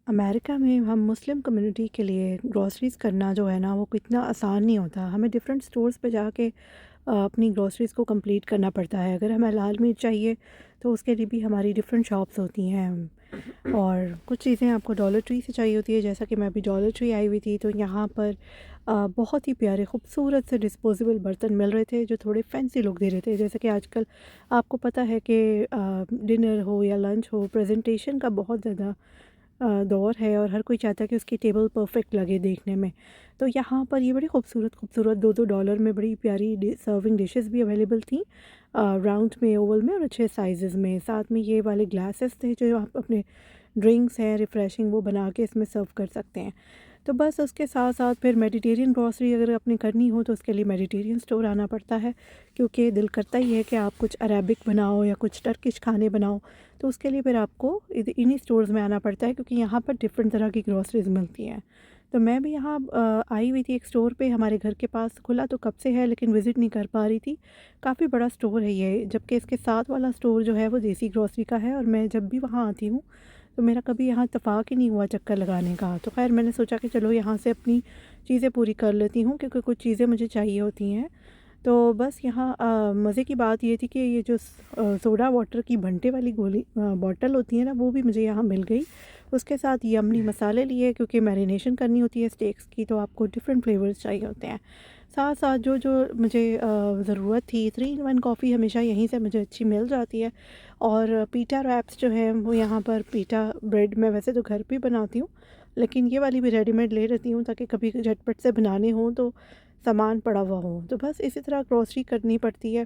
America में हम Muslim community के लिए ग्रोसरीज़ करना जो है ना वो कितना आसान नहीं होता। हमें डिफ़रेंट स्टोर्स पे जाके अपनी ग्रोसरीज़ को कंप्लीट करना पड़ता है। अगर हमें लाल मिर्च चाहिए तो उसके लिए भी हमारी डिफ़रेंट शॉप्स होती हैं। और कुछ चीज़ें आपको डॉलर ट्री से चाहिए होती है, जैसा कि मैं अभी डॉलर ट्री आई हुई थी तो यहाँ पर बहुत ही प्यारे खूबसूरत से डिस्पोजेबल बर्तन मिल रहे थे जो थोड़े फैंसी लुक दे रहे थे। जैसे कि आजकल आपको पता है कि डिनर हो या लंच हो, प्रेजेंटेशन का बहुत ज़्यादा दौर है और हर कोई चाहता है कि उसकी टेबल परफेक्ट लगे देखने में। तो यहाँ पर ये बड़ी खूबसूरत खूबसूरत $2-2 में बड़ी प्यारी सर्विंग डिशेस भी अवेलेबल थी, राउंड में, ओवल में और अच्छे साइजेस में। साथ में ये वाले ग्लासेस थे जो आप अपने ड्रिंक्स हैं रिफ़्रेशिंग वो बना के इसमें सर्व कर सकते हैं। तो बस उसके साथ साथ फिर मेडिटेरियन ग्रॉसरी अगर अपनी करनी हो तो उसके लिए मेडिटेरियन स्टोर आना पड़ता है, क्योंकि दिल करता ही है कि आप कुछ अरेबिक बनाओ या कुछ टर्किश खाने बनाओ। तो उसके लिए फिर आपको इन्हीं स्टोर्स में आना पड़ता है, क्योंकि यहाँ पर डिफरेंट तरह की ग्रॉसरीज मिलती हैं। तो मैं भी यहाँ आई हुई थी एक स्टोर पे, हमारे घर के पास खुला तो कब से है लेकिन विज़िट नहीं कर पा रही थी। काफ़ी बड़ा स्टोर है ये, जबकि इसके साथ वाला स्टोर जो है वो देसी ग्रॉसरी का है और मैं जब भी वहाँ आती हूँ तो मेरा कभी यहाँ इत्तेफ़ाक ही नहीं हुआ चक्कर लगाने का। तो ख़ैर मैंने सोचा कि चलो यहाँ से अपनी चीज़ें पूरी कर लेती हूँ, क्योंकि कुछ चीज़ें मुझे चाहिए होती हैं। तो बस यहाँ मज़े की बात ये थी कि ये जो सोडा वाटर की भंटे वाली गोली बॉटल होती है ना, वो भी मुझे यहाँ मिल गई। उसके साथ यमनी मसाले लिए, क्योंकि मैरिनेशन करनी होती है स्टेक्स की तो आपको डिफरेंट फ्लेवर्स चाहिए होते हैं। साथ साथ जो जो मुझे ज़रूरत थी, 3 in 1 कॉफ़ी हमेशा यहीं से मुझे अच्छी मिल जाती है। और पीटा रैप्स जो हैं वो यहाँ पर, पीटा ब्रेड मैं वैसे तो घर पे बनाती हूँ, लेकिन ये वाली भी रेडीमेड ले लेती हूँ ताकि कभी झटपट से बनाने हों तो सामान पड़ा हुआ हो। तो बस इसी तरह ग्रॉसरी करनी पड़ती है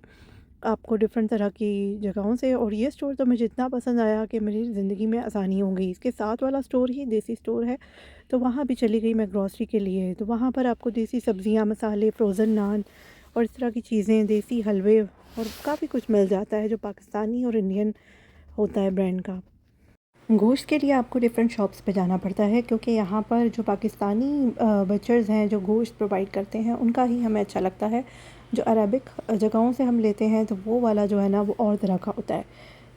आपको डिफ़रेंट तरह की जगहों से। और ये स्टोर तो मुझे इतना पसंद आया कि मेरी ज़िंदगी में आसानी हो गई। इसके साथ वाला स्टोर ही देसी स्टोर है, तो वहाँ भी चली गई मैं ग्रॉसरी के लिए। तो वहाँ पर आपको देसी सब्ज़ियाँ, मसाले, फ्रोज़न नान और इस तरह की चीज़ें, देसी हलवे और काफ़ी कुछ मिल जाता है जो पाकिस्तानी और इंडियन होता है ब्रांड का। गोश्त के लिए आपको डिफरेंट शॉप्स पे जाना पड़ता है, क्योंकि यहाँ पर जो पाकिस्तानी बचर्स हैं जो गोश्त प्रोवाइड करते हैं उनका ही हमें अच्छा लगता है। जो अरबिक जगहों से हम लेते हैं तो वो वाला जो है ना वो और तरह का होता है।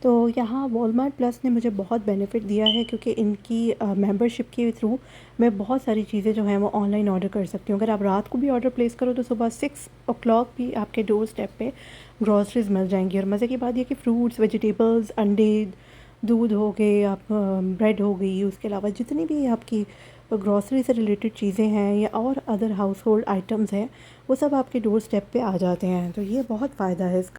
तो यहाँ वॉलमार्ट प्लस ने मुझे बहुत बेनिफिट दिया है, क्योंकि इनकी मेंबरशिप के थ्रू मैं बहुत सारी चीज़ें जो हैं वो ऑनलाइन ऑर्डर कर सकती हूँ। अगर आप रात को भी ऑर्डर प्लेस करो तो सुबह 6 o'clock भी आपके डोर स्टेप पे ग्रॉसरीज मिल जाएंगी। और मज़े की बात यह कि फ्रूट्स, वेजिटेबल्स, अंडे, दूध हो गए, आप ब्रेड हो गई, उसके अलावा जितनी भी आपकी ग्रॉसरी से रिलेटेड चीज़ें हैं या और अदर हाउस होल्ड आइटम्स हैं वो सब आपके डोर स्टेप पे आ जाते हैं। तो ये बहुत फ़ायदा है इसका।